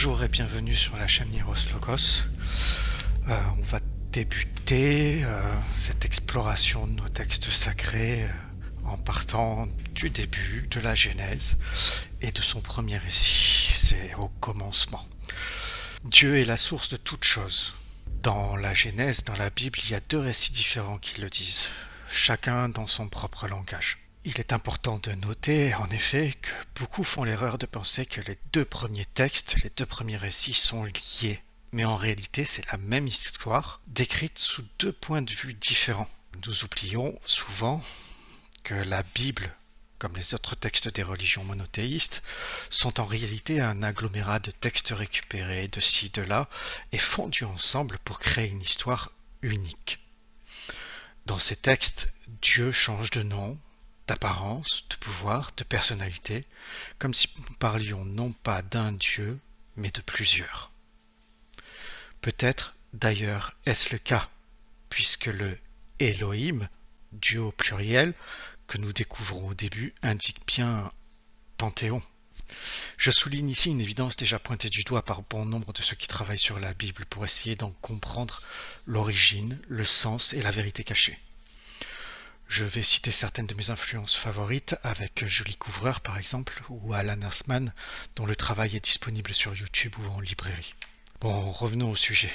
Bonjour et bienvenue sur la chaîne Niros Logos. On va débuter cette exploration de nos textes sacrés en partant du début de la Genèse et de son premier récit. C'est au commencement. Dieu est la source de toute chose. Dans la Genèse, dans la Bible, il y a deux récits différents qui le disent, chacun dans son propre langage. Il est important de noter, en effet, que beaucoup font l'erreur de penser que les deux premiers textes, les deux premiers récits sont liés. Mais en réalité, c'est la même histoire, décrite sous deux points de vue différents. Nous oublions souvent que la Bible, comme les autres textes des religions monothéistes, sont en réalité un agglomérat de textes récupérés de ci, de là, et fondus ensemble pour créer une histoire unique. Dans ces textes, Dieu change de nom, d'apparence, de pouvoir, de personnalité, comme si nous parlions non pas d'un Dieu, mais de plusieurs. Peut-être, d'ailleurs, est-ce le cas, puisque le Elohim, Dieu au pluriel, que nous découvrons au début, indique bien un panthéon. Je souligne ici une évidence déjà pointée du doigt par bon nombre de ceux qui travaillent sur la Bible pour essayer d'en comprendre l'origine, le sens et la vérité cachée. Je vais citer certaines de mes influences favorites avec Julie Couvreur par exemple ou Alan Ersman dont le travail est disponible sur YouTube ou en librairie. Bon, revenons au sujet.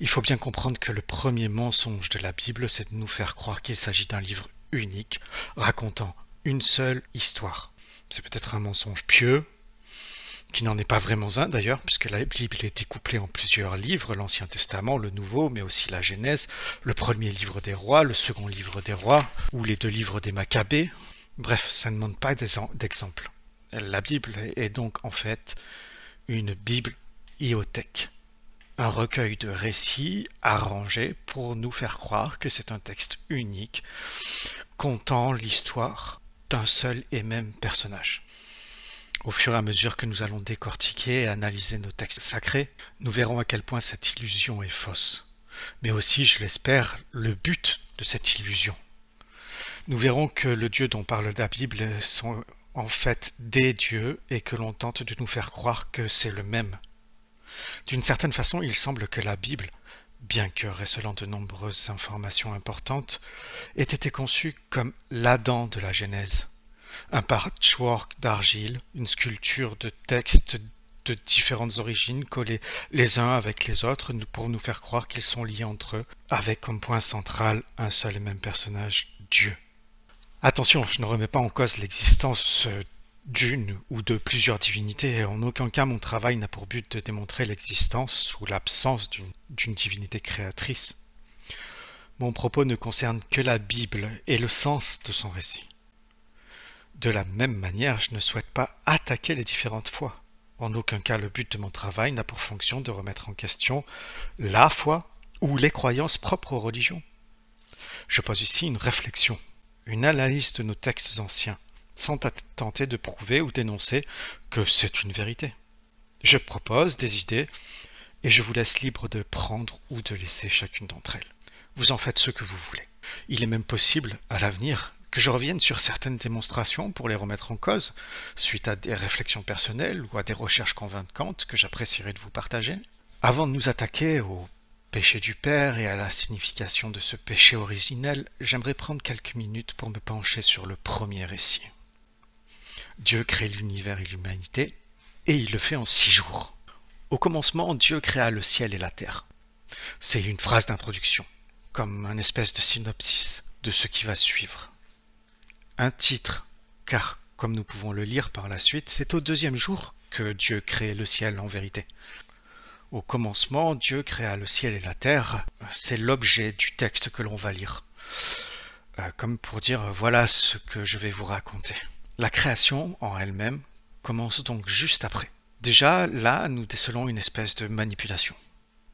Il faut bien comprendre que le premier mensonge de la Bible, c'est de nous faire croire qu'il s'agit d'un livre unique, racontant une seule histoire. C'est peut-être un mensonge pieux, qui n'en est pas vraiment un d'ailleurs, puisque la Bible est découplée en plusieurs livres, l'Ancien Testament, le Nouveau, mais aussi la Genèse, le premier livre des rois, le second livre des rois, ou les deux livres des Maccabées. Bref, ça ne manque pas d'exemples. La Bible est donc en fait une Bible iothèque, un recueil de récits arrangés pour nous faire croire que c'est un texte unique, contant l'histoire d'un seul et même personnage. Au fur et à mesure que nous allons décortiquer et analyser nos textes sacrés, nous verrons à quel point cette illusion est fausse. Mais aussi, je l'espère, le but de cette illusion. Nous verrons que le Dieu dont parle la Bible sont en fait des dieux et que l'on tente de nous faire croire que c'est le même. D'une certaine façon, il semble que la Bible, bien que recelant de nombreuses informations importantes, ait été conçue comme l'Adam de la Genèse. Un patchwork d'argile, une sculpture de textes de différentes origines collés les uns avec les autres pour nous faire croire qu'ils sont liés entre eux, avec comme point central un seul et même personnage, Dieu. Attention, je ne remets pas en cause l'existence d'une ou de plusieurs divinités, et en aucun cas mon travail n'a pour but de démontrer l'existence ou l'absence d'une divinité créatrice. Mon propos ne concerne que la Bible et le sens de son récit. De la même manière, je ne souhaite pas attaquer les différentes foi. En aucun cas, le but de mon travail n'a pour fonction de remettre en question la foi ou les croyances propres aux religions. Je pose ici une réflexion, une analyse de nos textes anciens, sans tenter de prouver ou d'énoncer que c'est une vérité. Je propose des idées et je vous laisse libre de prendre ou de laisser chacune d'entre elles. Vous en faites ce que vous voulez. Il est même possible, à l'avenir, que je revienne sur certaines démonstrations pour les remettre en cause, suite à des réflexions personnelles ou à des recherches convaincantes que j'apprécierais de vous partager. Avant de nous attaquer au péché du Père et à la signification de ce péché originel, j'aimerais prendre quelques minutes pour me pencher sur le premier récit. Dieu crée l'univers et l'humanité, et il le fait en 6 jours. Au commencement, Dieu créa le ciel et la terre. C'est une phrase d'introduction, comme un espèce de synopsis de ce qui va suivre. Un titre, car, comme nous pouvons le lire par la suite, c'est au 2e jour que Dieu crée le ciel en vérité. Au commencement, Dieu créa le ciel et la terre, c'est l'objet du texte que l'on va lire. Comme pour dire, voilà ce que je vais vous raconter. La création, en elle-même, commence donc juste après. Déjà, là, nous décelons une espèce de manipulation.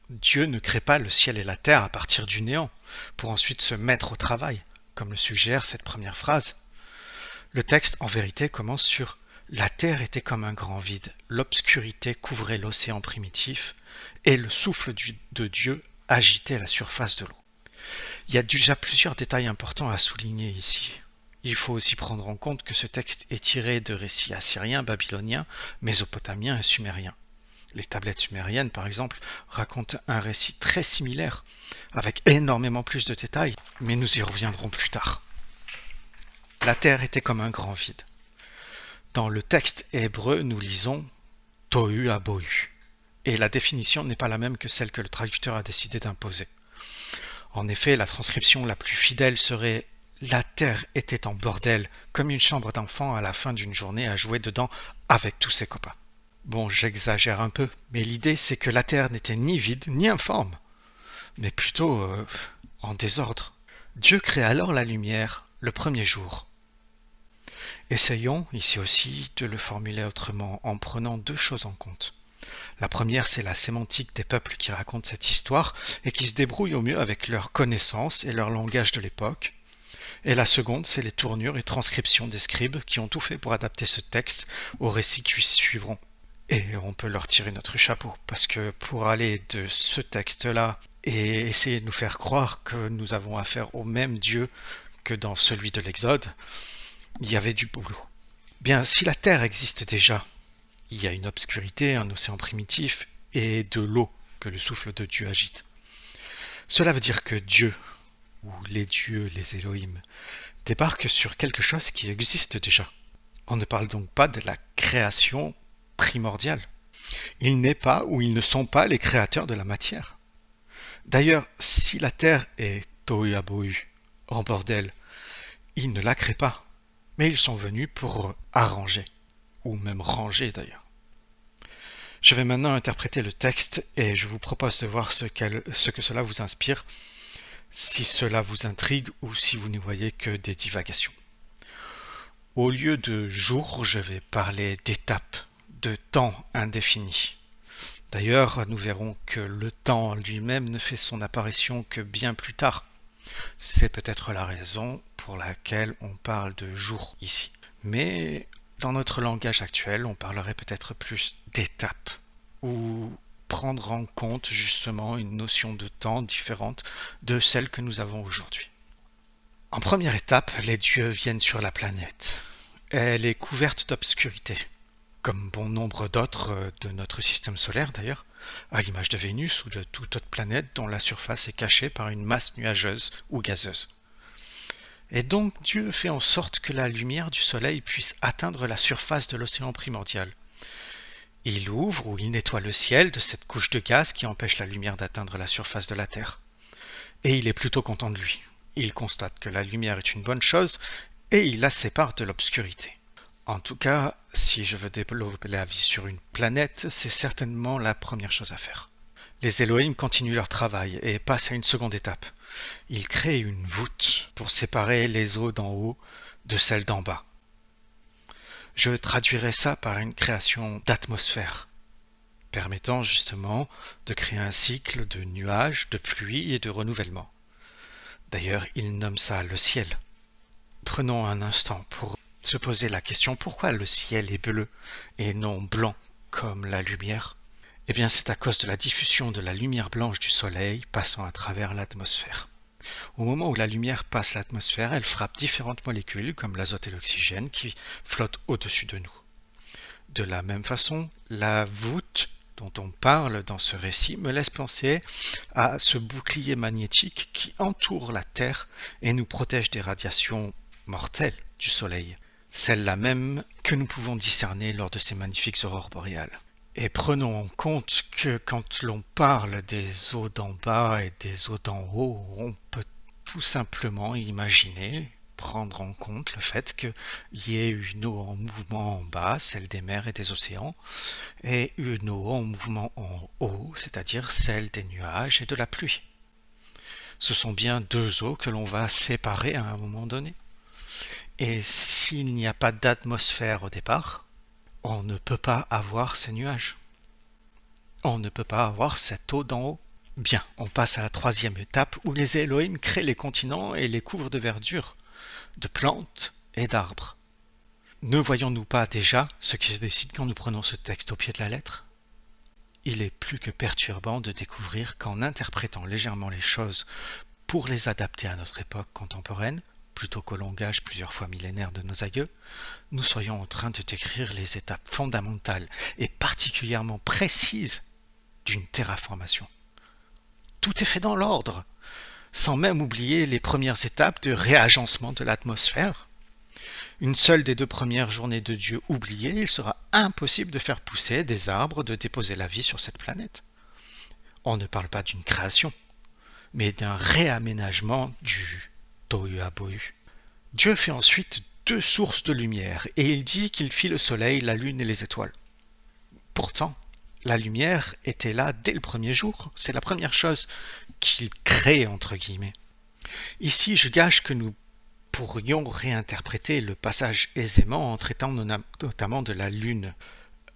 Dieu ne crée pas le ciel et la terre à partir du néant, pour ensuite se mettre au travail, comme le suggère cette première phrase. Le texte, en vérité, commence sur « La terre était comme un grand vide, l'obscurité couvrait l'océan primitif, et le souffle de Dieu agitait la surface de l'eau. » Il y a déjà plusieurs détails importants à souligner ici. Il faut aussi prendre en compte que ce texte est tiré de récits assyriens, babyloniens, mésopotamiens et sumériens. Les tablettes sumériennes, par exemple, racontent un récit très similaire, avec énormément plus de détails, mais nous y reviendrons plus tard. La terre était comme un grand vide. Dans le texte hébreu, nous lisons « Tohu abohu », et la définition n'est pas la même que celle que le traducteur a décidé d'imposer. En effet, la transcription la plus fidèle serait « La terre était en bordel, comme une chambre d'enfant à la fin d'une journée à jouer dedans avec tous ses copains ». Bon, j'exagère un peu, mais l'idée c'est que la terre n'était ni vide ni informe, mais plutôt en désordre. Dieu crée alors la lumière le premier jour. Essayons, ici aussi, de le formuler autrement en prenant deux choses en compte. La première, c'est la sémantique des peuples qui racontent cette histoire et qui se débrouillent au mieux avec leurs connaissances et leur langage de l'époque. Et la seconde, c'est les tournures et transcriptions des scribes qui ont tout fait pour adapter ce texte aux récits qui suivront. Et on peut leur tirer notre chapeau, parce que pour aller de ce texte-là et essayer de nous faire croire que nous avons affaire au même Dieu que dans celui de l'Exode, il y avait du boulot. Bien, si la Terre existe déjà, il y a une obscurité, un océan primitif et de l'eau que le souffle de Dieu agite. Cela veut dire que Dieu, ou les dieux, les Elohim, débarquent sur quelque chose qui existe déjà. On ne parle donc pas de la création primordiale. Il n'est pas ou ils ne sont pas les créateurs de la matière. D'ailleurs, si la Terre est tohu abohu, en bordel, ils ne la créent pas, mais ils sont venus pour arranger, ou même ranger d'ailleurs. Je vais maintenant interpréter le texte et je vous propose de voir ce que cela vous inspire, si cela vous intrigue ou si vous n'y voyez que des divagations. Au lieu de jours, je vais parler d'étapes, de temps indéfini. D'ailleurs, nous verrons que le temps lui-même ne fait son apparition que bien plus tard. C'est peut-être la raison pour laquelle on parle de jours ici. Mais dans notre langage actuel, on parlerait peut-être plus d'étapes, ou prendre en compte justement une notion de temps différente de celle que nous avons aujourd'hui. En première étape, les dieux viennent sur la planète. Elle est couverte d'obscurité, comme bon nombre d'autres de notre système solaire d'ailleurs, à l'image de Vénus ou de toute autre planète dont la surface est cachée par une masse nuageuse ou gazeuse. Et donc Dieu fait en sorte que la lumière du soleil puisse atteindre la surface de l'océan primordial. Il ouvre ou il nettoie le ciel de cette couche de gaz qui empêche la lumière d'atteindre la surface de la Terre. Et il est plutôt content de lui. Il constate que la lumière est une bonne chose et il la sépare de l'obscurité. En tout cas, si je veux développer la vie sur une planète, c'est certainement la première chose à faire. Les Elohim continuent leur travail et passent à une seconde étape. Ils créent une voûte pour séparer les eaux d'en haut de celles d'en bas. Je traduirais ça par une création d'atmosphère, permettant justement de créer un cycle de nuages, de pluie et de renouvellement. D'ailleurs, ils nomment ça le ciel. Prenons un instant pour se poser la question pourquoi le ciel est bleu et non blanc comme la lumière. Eh bien, c'est à cause de la diffusion de la lumière blanche du soleil passant à travers l'atmosphère. Au moment où la lumière passe l'atmosphère, elle frappe différentes molécules comme l'azote et l'oxygène qui flottent au-dessus de nous. De la même façon, la voûte dont on parle dans ce récit me laisse penser à ce bouclier magnétique qui entoure la Terre et nous protège des radiations mortelles du soleil, celles-là même que nous pouvons discerner lors de ces magnifiques aurores boréales. Et prenons en compte que quand l'on parle des eaux d'en bas et des eaux d'en haut, on peut tout simplement imaginer, prendre en compte le fait qu'il y ait une eau en mouvement en bas, celle des mers et des océans, et une eau en mouvement en haut, c'est-à-dire celle des nuages et de la pluie. Ce sont bien deux eaux que l'on va séparer à un moment donné. Et s'il n'y a pas d'atmosphère au départ, on ne peut pas avoir ces nuages. On ne peut pas avoir cette eau d'en haut. Bien, on passe à la troisième étape où les Elohim créent les continents et les couvrent de verdure, de plantes et d'arbres. Ne voyons-nous pas déjà ce qui se décide quand nous prenons ce texte au pied de la lettre ? Il est plus que perturbant de découvrir qu'en interprétant légèrement les choses pour les adapter à notre époque contemporaine, plutôt qu'au langage plusieurs fois millénaire de nos aïeux, nous serions en train de décrire les étapes fondamentales et particulièrement précises d'une terraformation. Tout est fait dans l'ordre, sans même oublier les premières étapes de réagencement de l'atmosphère. Une seule des 2 premières journées de Dieu oubliées, il sera impossible de faire pousser des arbres, de déposer la vie sur cette planète. On ne parle pas d'une création, mais d'un réaménagement du tohu-abohu. Dieu fait ensuite 2 sources de lumière, et il dit qu'il fit le soleil, la lune et les étoiles. Pourtant, la lumière était là dès le premier jour, c'est la première chose qu'il crée, entre guillemets. Ici, je gage que nous pourrions réinterpréter le passage aisément en traitant notamment de la lune.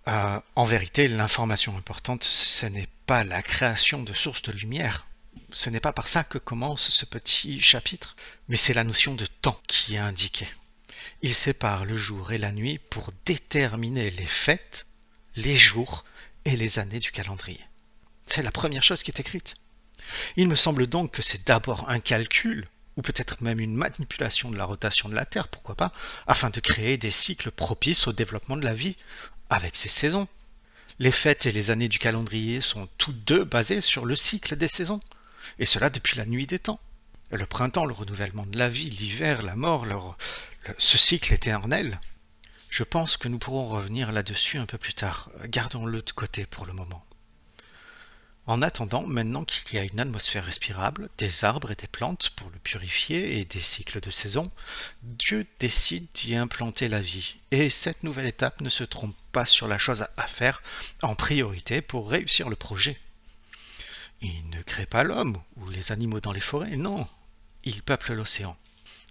En vérité, l'information importante, ce n'est pas la création de sources de lumière. Ce n'est pas par ça que commence ce petit chapitre, mais c'est la notion de temps qui est indiquée. Il sépare le jour et la nuit pour déterminer les fêtes, les jours et les années du calendrier. C'est la première chose qui est écrite. Il me semble donc que c'est d'abord un calcul, ou peut-être même une manipulation de la rotation de la Terre, pourquoi pas, afin de créer des cycles propices au développement de la vie, avec ses saisons. Les fêtes et les années du calendrier sont toutes 2 basées sur le cycle des saisons, et cela depuis la nuit des temps. Le printemps, le renouvellement de la vie, l'hiver, la mort, ce cycle éternel. Je pense que nous pourrons revenir là-dessus un peu plus tard. Gardons-le de côté pour le moment. En attendant, maintenant qu'il y a une atmosphère respirable, des arbres et des plantes pour le purifier et des cycles de saison, Dieu décide d'y implanter la vie. Et cette nouvelle étape ne se trompe pas sur la chose à faire en priorité pour réussir le projet. Il ne crée pas l'homme ou les animaux dans les forêts, non. Il peuple l'océan.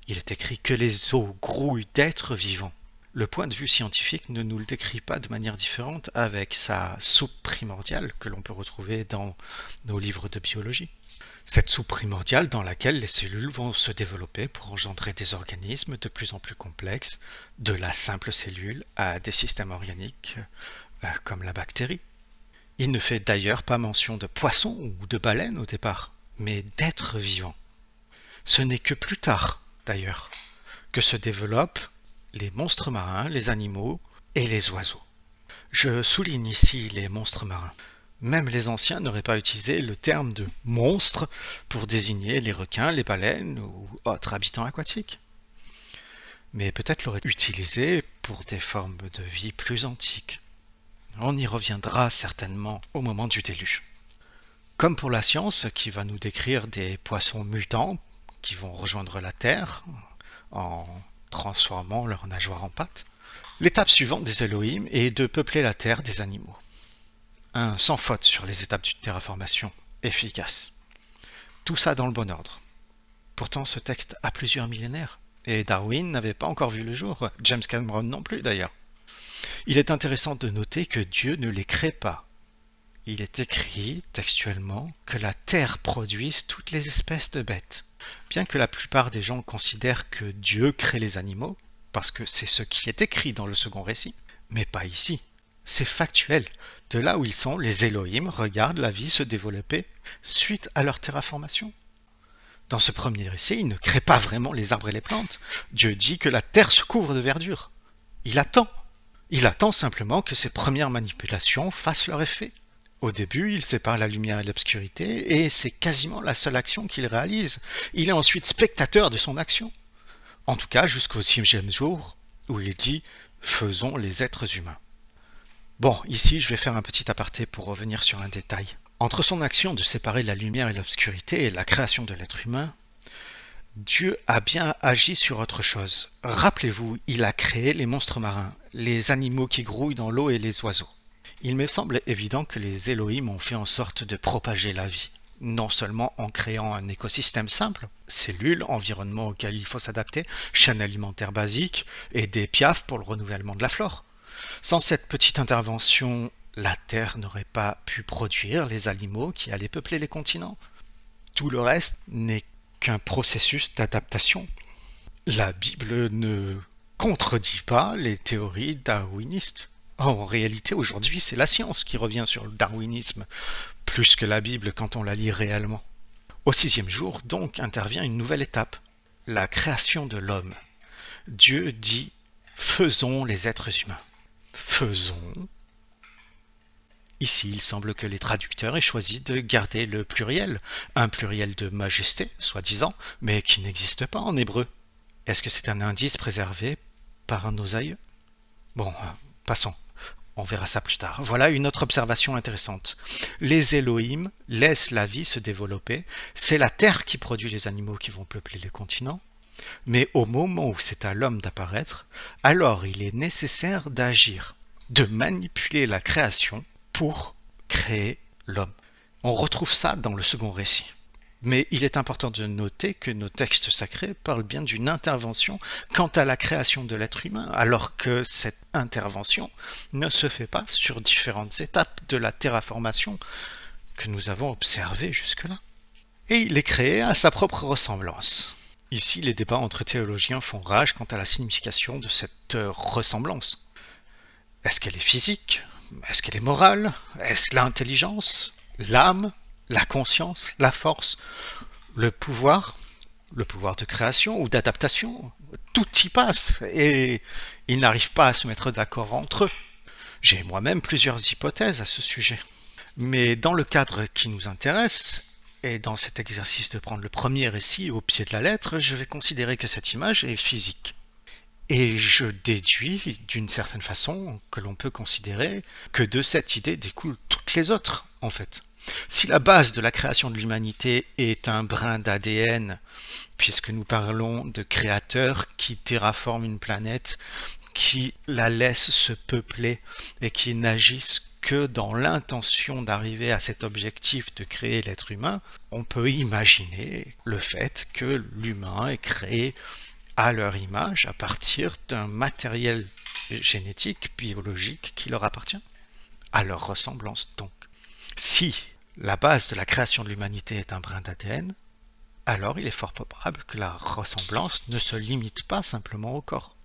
Il est écrit que les eaux grouillent d'êtres vivants. Le point de vue scientifique ne nous le décrit pas de manière différente avec sa soupe primordiale que l'on peut retrouver dans nos livres de biologie. Cette soupe primordiale dans laquelle les cellules vont se développer pour engendrer des organismes de plus en plus complexes, de la simple cellule à des systèmes organiques comme la bactérie. Il ne fait d'ailleurs pas mention de poissons ou de baleines au départ, mais d'êtres vivants. Ce n'est que plus tard, d'ailleurs, que se développent les monstres marins, les animaux et les oiseaux. Je souligne ici les monstres marins. Même les anciens n'auraient pas utilisé le terme de monstre pour désigner les requins, les baleines ou autres habitants aquatiques. Mais peut-être l'auraient utilisé pour des formes de vie plus antiques. On y reviendra certainement au moment du déluge. Comme pour la science qui va nous décrire des poissons mutants qui vont rejoindre la Terre en transformant leurs nageoires en pattes, l'étape suivante des Elohim est de peupler la Terre des animaux. Un sans faute sur les étapes d'une terraformation efficace. Tout ça dans le bon ordre. Pourtant ce texte a plusieurs millénaires, et Darwin n'avait pas encore vu le jour, James Cameron non plus d'ailleurs. Il est intéressant de noter que Dieu ne les crée pas. Il est écrit textuellement que la terre produise toutes les espèces de bêtes. Bien que la plupart des gens considèrent que Dieu crée les animaux, parce que c'est ce qui est écrit dans le second récit, mais pas ici. C'est factuel. De là où ils sont, les Elohim regardent la vie se développer suite à leur terraformation. Dans ce premier récit, il ne crée pas vraiment les arbres et les plantes. Dieu dit que la terre se couvre de verdure. Il attend. Il attend simplement que ces premières manipulations fassent leur effet. Au début, il sépare la lumière et l'obscurité, et c'est quasiment la seule action qu'il réalise. Il est ensuite spectateur de son action. En tout cas, jusqu'au 6e jour, où il dit « Faisons les êtres humains ». Bon, ici, je vais faire un petit aparté pour revenir sur un détail. Entre son action de séparer la lumière et l'obscurité et la création de l'être humain, Dieu a bien agi sur autre chose. Rappelez-vous, il a créé les monstres marins, les animaux qui grouillent dans l'eau et les oiseaux. Il me semble évident que les Elohim ont fait en sorte de propager la vie, non seulement en créant un écosystème simple, cellules, environnement auquel il faut s'adapter, chaîne alimentaire basique et des piafs pour le renouvellement de la flore. Sans cette petite intervention, la Terre n'aurait pas pu produire les animaux qui allaient peupler les continents. Tout le reste n'est qu'un processus d'adaptation. La Bible ne contredit pas les théories darwinistes. En réalité, aujourd'hui, c'est la science qui revient sur le darwinisme, plus que la Bible quand on la lit réellement. Au 6e jour, donc, intervient une nouvelle étape, la création de l'homme, Dieu dit « faisons les êtres humains ». Faisons. Ici, il semble que les traducteurs aient choisi de garder le pluriel, un pluriel de majesté, soi-disant, mais qui n'existe pas en hébreu. Est-ce que c'est un indice préservé par nos aïeux? Bon, passons. On verra ça plus tard. Voilà une autre observation intéressante. Les Elohim laissent la vie se développer. C'est la terre qui produit les animaux qui vont peupler les continents. Mais au moment où c'est à l'homme d'apparaître, alors il est nécessaire d'agir, de manipuler la création pour créer l'homme. On retrouve ça dans le second récit. Mais il est important de noter que nos textes sacrés parlent bien d'une intervention quant à la création de l'être humain, alors que cette intervention ne se fait pas sur différentes étapes de la terraformation que nous avons observées jusque-là. Et il est créé à sa propre ressemblance. Ici, les débats entre théologiens font rage quant à la signification de cette ressemblance. Est-ce qu'elle est physique? Est-ce qu'elle est morale? Est-ce l'intelligence? L'âme? La conscience? La force? Le pouvoir? Le pouvoir de création ou d'adaptation? Tout y passe et ils n'arrivent pas à se mettre d'accord entre eux. J'ai moi-même plusieurs hypothèses à ce sujet. Mais dans le cadre qui nous intéresse, et dans cet exercice de prendre le premier récit au pied de la lettre, je vais considérer que cette image est physique. Et je déduis, d'une certaine façon, que l'on peut considérer que de cette idée découlent toutes les autres, en fait. Si la base de la création de l'humanité est un brin d'ADN, puisque nous parlons de créateurs qui terraforment une planète, qui la laissent se peupler et qui n'agissent que dans l'intention d'arriver à cet objectif de créer l'être humain, on peut imaginer le fait que l'humain est créé à leur image à partir d'un matériel génétique, biologique qui leur appartient, à leur ressemblance donc. Si la base de la création de l'humanité est un brin d'ADN, alors il est fort probable que la ressemblance ne se limite pas simplement au corps,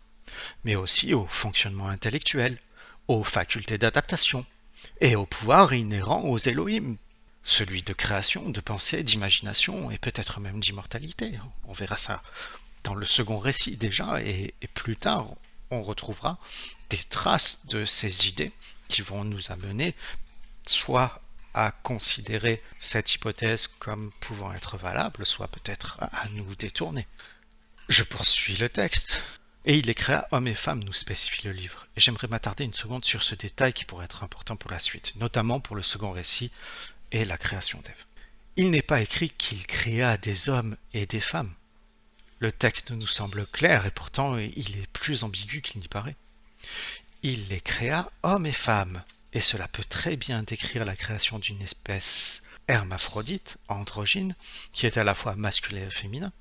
mais aussi au fonctionnement intellectuel, aux facultés d'adaptation et au pouvoir inhérent aux Elohim, celui de création, de pensée, d'imagination et peut-être même d'immortalité. On verra ça dans le second récit déjà, et plus tard, on retrouvera des traces de ces idées qui vont nous amener soit à considérer cette hypothèse comme pouvant être valable, soit peut-être à nous détourner. Je poursuis le texte. Et il les créa hommes et femmes, nous spécifie le livre. Et j'aimerais m'attarder une seconde sur ce détail qui pourrait être important pour la suite, notamment pour le second récit et la création d'Ève. Il n'est pas écrit qu'il créa des hommes et des femmes. Le texte nous semble clair et pourtant il est plus ambigu qu'il n'y paraît. Il les créa hommes et femmes, et cela peut très bien décrire la création d'une espèce hermaphrodite, androgyne, qui est à la fois masculin et féminin.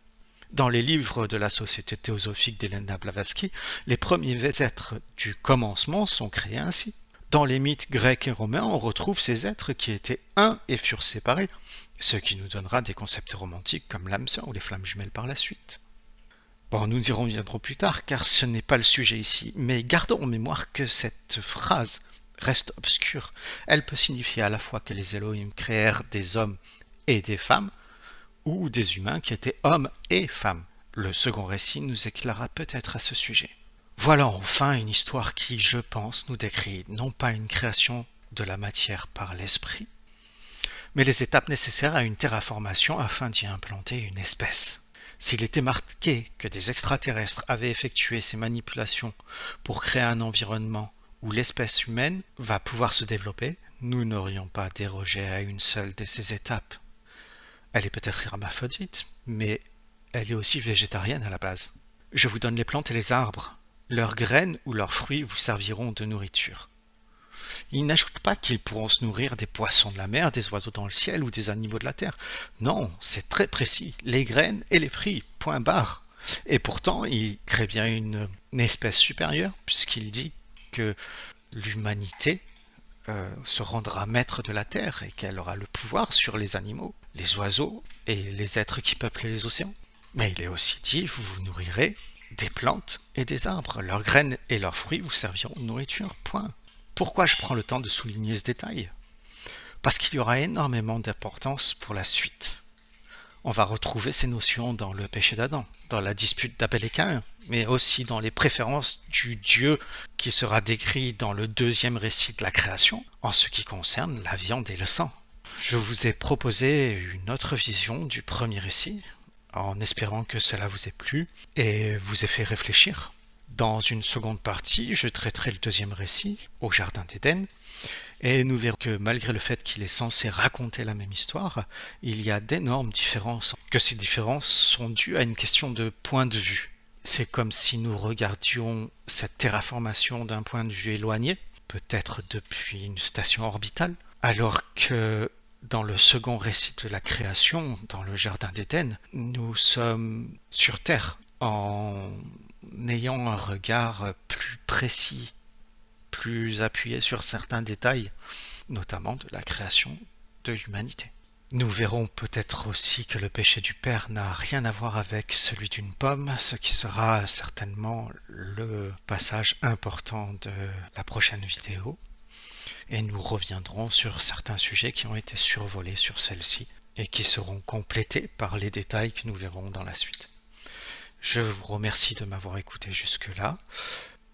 Dans les livres de la Société théosophique d'Helena Blavatsky, les premiers êtres du commencement sont créés ainsi. Dans les mythes grecs et romains, on retrouve ces êtres qui étaient un et furent séparés, ce qui nous donnera des concepts romantiques comme l'âme sœur ou les flammes jumelles par la suite. Bon, nous y reviendrons plus tard car ce n'est pas le sujet ici, mais gardons en mémoire que cette phrase reste obscure. Elle peut signifier à la fois que les Elohim créèrent des hommes et des femmes, ou des humains qui étaient hommes et femmes. Le second récit nous éclairera peut-être à ce sujet. Voilà enfin une histoire qui, je pense, nous décrit non pas une création de la matière par l'esprit, mais les étapes nécessaires à une terraformation afin d'y implanter une espèce. S'il était marqué que des extraterrestres avaient effectué ces manipulations pour créer un environnement où l'espèce humaine va pouvoir se développer, nous n'aurions pas dérogé à une seule de ces étapes. Elle est peut-être hermaphrodite, mais elle est aussi végétarienne à la base. Je vous donne les plantes et les arbres. Leurs graines ou leurs fruits vous serviront de nourriture. Il n'ajoute pas qu'ils pourront se nourrir des poissons de la mer, des oiseaux dans le ciel ou des animaux de la terre. Non, c'est très précis. Les graines et les fruits, point barre. Et pourtant, il crée bien une espèce supérieure, puisqu'il dit que l'humanité se rendra maître de la terre et qu'elle aura le pouvoir sur les animaux, les oiseaux et les êtres qui peuplent les océans. Mais il est aussi dit, vous vous nourrirez des plantes et des arbres. Leurs graines et leurs fruits vous serviront de nourriture, point. Pourquoi je prends le temps de souligner ce détail? Parce qu'il y aura énormément d'importance pour la suite. On va retrouver ces notions dans le péché d'Adam, dans la dispute d'Abel et Caïn, mais aussi dans les préférences du Dieu qui sera décrit dans le deuxième récit de la création, en ce qui concerne la viande et le sang. Je vous ai proposé une autre vision du premier récit, en espérant que cela vous ait plu et vous ait fait réfléchir. Dans une seconde partie, je traiterai le deuxième récit, au Jardin d'Éden, et nous verrons que malgré le fait qu'il est censé raconter la même histoire, il y a d'énormes différences, que ces différences sont dues à une question de point de vue. C'est comme si nous regardions cette terraformation d'un point de vue éloigné, peut-être depuis une station orbitale, alors que dans le second récit de la création, dans le Jardin d'Éden, nous sommes sur Terre, en ayant un regard plus précis, plus appuyé sur certains détails, notamment de la création de l'humanité. Nous verrons peut-être aussi que le péché du Père n'a rien à voir avec celui d'une pomme, ce qui sera certainement le passage important de la prochaine vidéo. Et nous reviendrons sur certains sujets qui ont été survolés sur celle-ci et qui seront complétés par les détails que nous verrons dans la suite. Je vous remercie de m'avoir écouté jusque-là.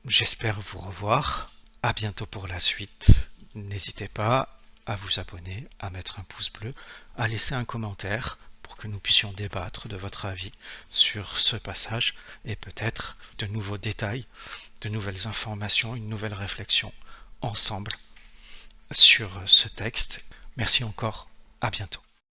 J'espère vous revoir. À bientôt pour la suite. N'hésitez pas à vous abonner, à mettre un pouce bleu, à laisser un commentaire pour que nous puissions débattre de votre avis sur ce passage et peut-être de nouveaux détails, de nouvelles informations, une nouvelle réflexion ensemble sur ce texte. Merci encore, à bientôt.